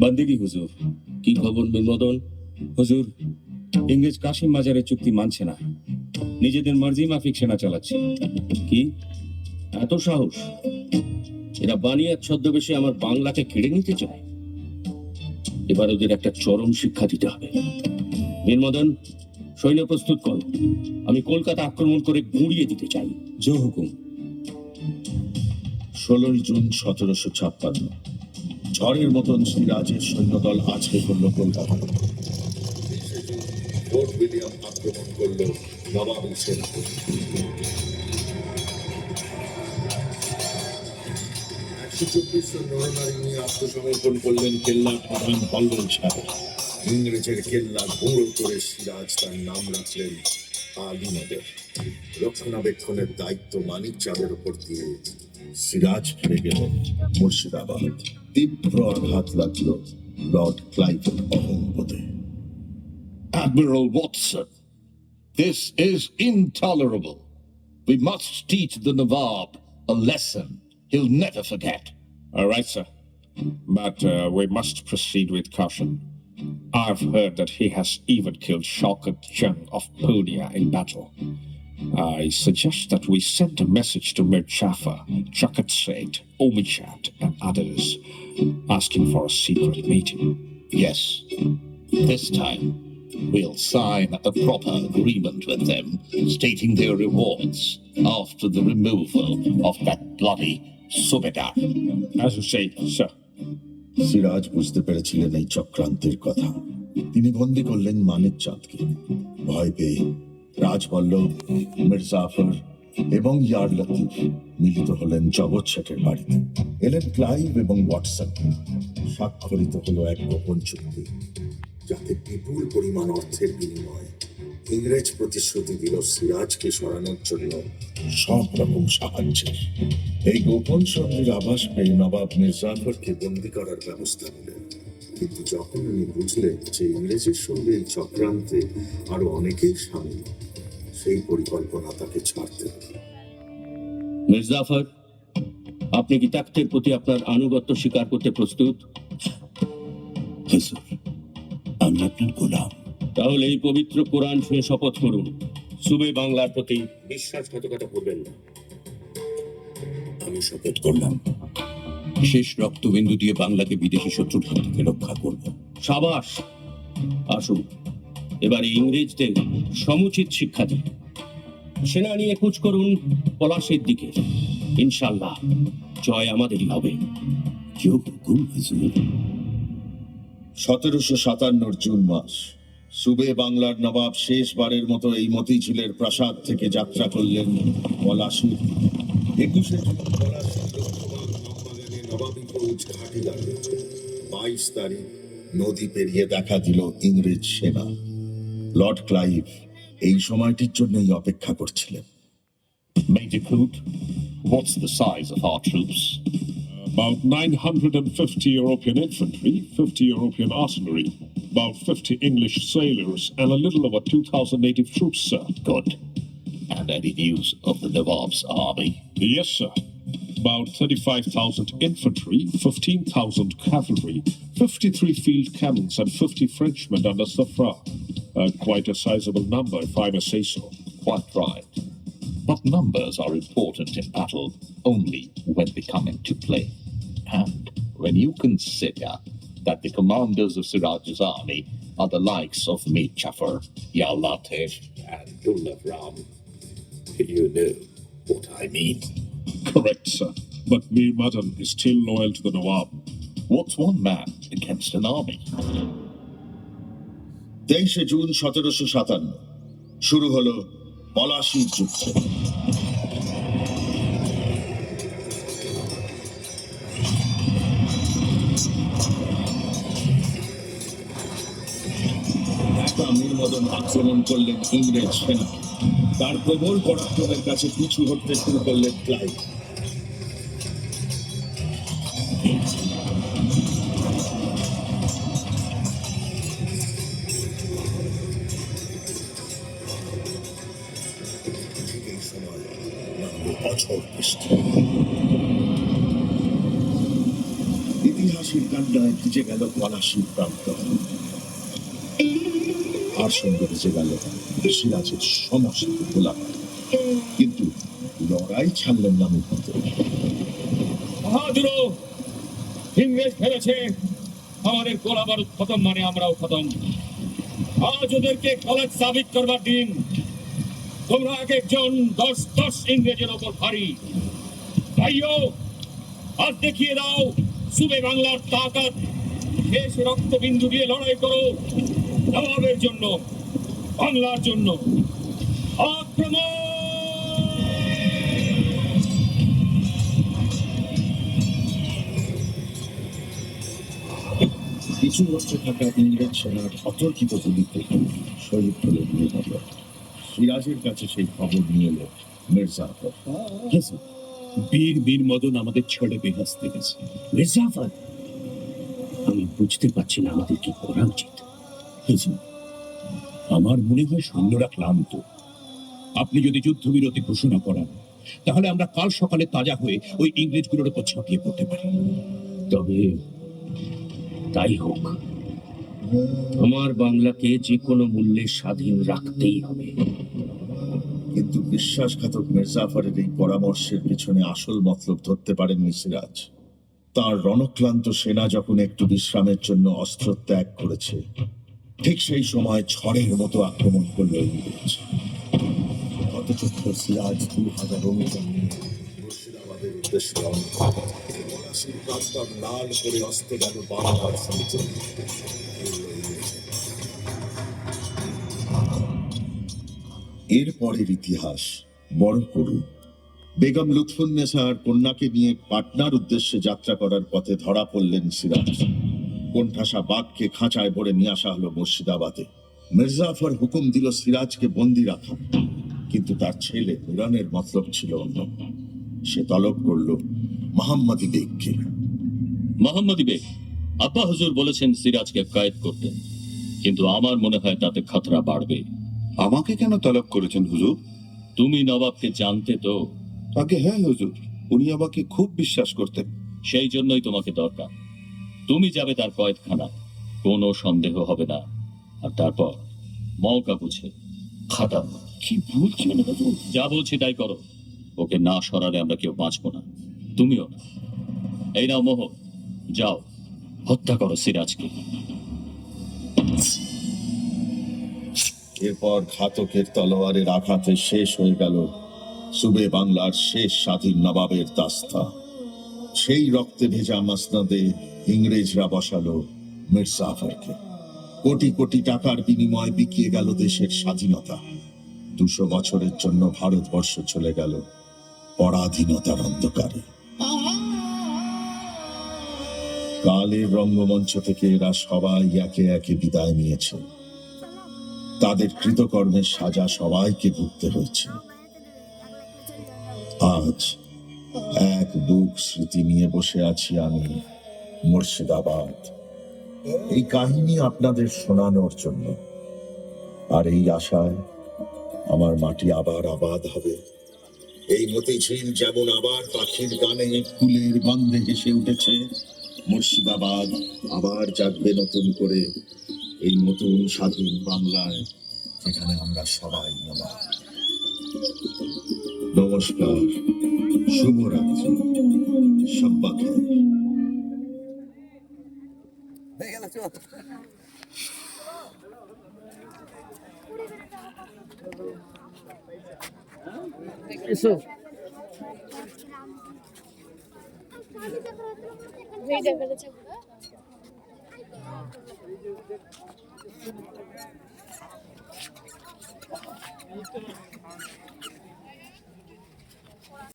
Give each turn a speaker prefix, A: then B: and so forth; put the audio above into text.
A: বন্দেগী হুজুর।
B: কি খবর মীর মদন?
A: হুজুর, ইংরেজ কাশিম মাজারের চুক্তি মানছে না, নিজেদের মর্জি মাফিক সেনা চালাচ্ছে।
B: কি এত সাহস? এরা বানিয়ার ছদ্মবেশে আমার বাংলাকে কেড়ে নিতে চায়। এবার ওদের একটা চরম শিক্ষা দিতে হবে। মীর মদন, সৈন্য প্রস্তুত করো, আমি কলকাতা আক্রমণ করে গুঁড়িয়ে দিতে চাই।
A: জো হুকুম।
C: 16 জুন 1756 ঝড়ের মতন সিরাজের সৈন্যদল আছড়ে পড়ল কলকাতা। ফোর্ট উইলিয়াম আক্রমণ করল নবাবী সেনা। 124 জন নরনারী নিয়ে আত্মসমর্পণ করলেন কেল্লার প্রধান বল্লভ শাহ। ইংরেজের কেল্লা গুঁড়ো করে সিরাজ তার নাম রাখলেন আলীনগর। রক্ষণাবেক্ষণের দায়িত্ব মানিক চাঁদের উপর দিয়ে সিরাজ ফিরে গেলেন মুর্শিদাবাদ। তীব্র আঘাত লাগল Lord ক্লাইভের অহংবোধে।
D: Admiral Watson, this is intolerable. We must teach the Nawab a lesson he'll never forget.
E: All right, sir. But we must proceed with caution. I've heard that he has even killed Shaukat Jung of Punia in battle. I suggest that we send a message to Mir Jafar, Chakat Seth, Omichat, and others, asking for a secret meeting.
D: Yes, this time we'll sign a proper agreement with them, stating their rewards after the removal of that bloody Subedar.
E: As you say, sir.
C: Siraj বুঝতে পেরেছিলেন এই চক্রান্তের কথা। তিনি বন্দী করলেন মানিক চাঁদকে। ভয় পেয়ে রাজবল্লভ, মির্জাফর এবং ইয়ার লতিফ মিলিত হলেন জগৎ শেঠের বাড়িতে। এলেন ক্লাইভ এবং ওয়াটসন। স্বাক্ষরিত হলো এক গোপন চুক্তি, যাতে বিপুল পরিমাণ অর্থের বিনিময়ে ইংরেজ প্রতিশ্রুতি দিল সিরাজকে সরানোর জন্য সব রকম সাহায্যের। এই গোপন সন্ধির আভাস পেয়ে নবাব মির্জাফরকে বন্দী করার ব্যবস্থা নিলেন। কিন্তু যখন উনি বুঝলেন যে ইংরেজের সঙ্গে এই চক্রান্তে আরো অনেকেই সামিল, সেই পরিকল্পনা তাকে ছাড়তে হল।
B: মির্জাফর, আপনি কি তাক্তের প্রতি আপনার আনুগত্য স্বীকার করতে প্রস্তুত?
C: হুজুর, আমি আপনার গোলাম।
B: তাহলে এই পবিত্র কোরআন শুনে শপথ করুন, সুবে বাংলার প্রতি বিশ্বাসঘাতকতা করবেন না।
C: আমি শপথ করলাম,
D: শেষ রক্তবিন্দু দিয়ে বাংলাকে বিদেশি শত্রুর হাত থেকে রক্ষা করব।
B: সাবাস! আসুন, এবারে ইংরেজদের সমুচিত শিক্ষা দিন। সেনা নিয়ে কুচ করুন পলাশের দিকে। ইনশাল্লাহ জয় আমাদেরই হবে।
C: 1757 জুন মাস, সুবে বাংলার নবাব শেষবারের মতো এই মতিঝিলের প্রাসাদ থেকে যাত্রা করলেন পলাশীর দিকে। 21 জুন পলাশীর লক্ষ্যবান আমবাগানে নবাবী ফৌজ ঘাঁটি দাঁড়িয়েছে। 22 তারিখ নদী পেরিয়ে দেখা দিল ইংরেজ সেনা। লর্ড ক্লাইভ এই সময়টির জন্যই অপেক্ষা করছিলেন।
D: Major Coote, what's the size of our troops?
E: About 950 European infantry, 50 European artillery, about 50 English sailors, and a little over 2,000 native troops, sir.
D: Good. And any news of the Nawab's army?
E: Yes, sir. About 35,000 infantry, 15,000 cavalry, 53 field cannons, and 50 Frenchmen under Safra. Quite a sizable number, if I may say so.
D: Quite right. But numbers are important in battle only when they come into play. And when you consider that the commanders of Siraj's army are the likes of Mir Jafar, Yar Latif, and Dullah Ram, you know what I mean.
E: Correct, sir. But Mir Madan is still loyal to the Nawab.
D: What's one man against an army?
C: 23 June 1757 শুরু হলো পলাশীর যুদ্ধ। মীর মদন আক্রমণ করলেন ইংরেজ সেনা। তার প্রবল পরাক্রমের কাছে পিছু হটতে শুরু করলেন ক্লাইভ। এই সময় নামল অঝড় বৃষ্টি। ফাঁসির কান্নায় ভিজে গেল পলাশির প্রান্ত, আর সঙ্গে ভিজে গেল সিরাজের সমস্ত গোলাপ। কিন্তু লড়াই ছাড়লেন না মুহূর্তে।
A: বাহাদুর, ইংরেজ ভেবেছে আমাদের গোলা বারুদ খতম মানে আমরাও খতম। আজ ওদেরকে কলেজ সাবিত করবার দিন। তোমরা এক একজন 10 ইংরেজের ওপর ভারী। ভাইও, আজ দেখিয়ে দাও সুবে বাংলার তাকাত। শেষ রক্তবিন্দু দিয়ে লড়াই করো নবাবের জন্য, বাংলার জন্য। আক্রমণ!
C: কিছু বছর থাকা ইংরেজ সেনার অতর্কিত গুলিতে শহীদ হলে নিয়ে গেল। সিরাজের কাছে সেই খবর নিয়ে এলো মির্জাফর।
A: বীর বীর মদন আমাদের ছেড়ে বেহেস্তে গেছে। মির্জাফর, আমি বুঝতে পারছি না আমাদের কি করা উচিত। আমার মনে হয় সৈন্যরা ক্লান্ত। আপনি যদি যুদ্ধবিরতি ঘোষণা করেন, তাহলে আমরা কাল সকালে তাজা হয়ে ওই ইংরেজগুলোর উপর ঝাঁপিয়ে পড়তে পারি।
B: তবে তাই হোক, আমার বাংলাকে যে কোনো মূল্যে স্বাধীন রাখতেই হবে।
C: কিন্তু বিশ্বাসঘাতক মির্জাফরের এই পরামর্শের পিছনে আসল মতলব ধরতে পারেননি সিরাজ। তার রণক্লান্ত সেনা যখন একটু বিশ্রামের জন্য অস্ত্র ত্যাগ করেছে, ঠিক সেই সময় ঝড়ের মতো আক্রমণ করল ইংরেজ। হতচক্ষু সিরাজ 2000 অনুযায়ী মুর্শিদাবাদের উদ্দেশ্যে রওনা হলো। পলাশির প্রান্তর লাল করে অস্ত গেল বাংলার সঞ্চয়। এরপরের ইতিহাস বড় করু। বেগম লুৎফুন্নেসার কন্যাকে নিয়ে পাটনার উদ্দেশ্যে যাত্রা করার পথে ধরা পড়লেন সিরাজ। কোণঠাসা বাঘকে খাঁচায় ভরে নিয়ে আসা হলো মুর্শিদাবাদে। মির্জাফর হুকুম দিল সিরাজকে বন্দি রাখা, কিন্তু তার ছেলে নুরানের মতলব ছিল অন্য। সে তলব করল মোহাম্মদী বেগকে।
F: মোহাম্মদী বেগ, আব্বা হুজুর বলেছেন সিরাজকে কয়েদ করতে, কিন্তু আমার মনে হয় তাতে খতরা বাড়বে।
G: আমাকে কেন তলব করেছেন হুজুর?
F: তুমি নবাবকে জানতে তো?
G: আগে হ্যাঁ হুজুর, উনি আমাকে খুব বিশ্বাস করতেন।
F: সেই জন্যই তোমাকে দরকার। তুমি যাবে তার কয়েদখানায়, কোনো সন্দেহ হবে না। আর তারপর মৌকা বুঝে খাতাম।
G: কি বলছেন হুজুর?
F: যা বলছি তাই করো। ওকে না সরালে আমরা কেউ বাঁচবো না, তুমিও না। এই নাও মোহর, যাও হত্যা করো সিরাজকে।
C: এরপর ঘাতকের তলোয়ারের আঘাতে শেষ হয়ে গেল সুবে বাংলার শেষ স্বাধীন নবাবের দাস্তা। সেই রক্তে ভেজা মসনদে ইংরেজরা বসালো মির্জাফরকে। কোটি কোটি টাকার বিনিময়ে বিকিয়ে গেল দেশের স্বাধীনতা। 200 বছরের জন্য ভারতবর্ষ চলে গেল পরাধীনতার অন্ধকারে। কালের রঙ্গমঞ্চ থেকে এরা সবাই একে একে বিদায় নিয়েছে। তাদের কৃতকর্মের সাজা সবাইকে ভুগতে হয়েছে। আজ এক বুক স্মৃতি নিয়ে বসে আছি আমি মুর্শিদাবাদ, এই কাহিনী আপনাদের শোনানোর জন্য। আর এই আশায় আমার মাটি আবার আবাদ হবে। এই মতিঝিল যেমন আবার পাখির গানে ফুলের গন্ধে হেসে উঠেছে, মুর্শিদাবাদ আবার জাগবে নতুন করে এই নতুন স্বাধীন বাংলায়, যেখানে আমরা সবাই নবাব। নমস্কার, শুভরাত্রি, শব্বা খায়ের।
H: ভিডিও করেছে।
I: Thank you.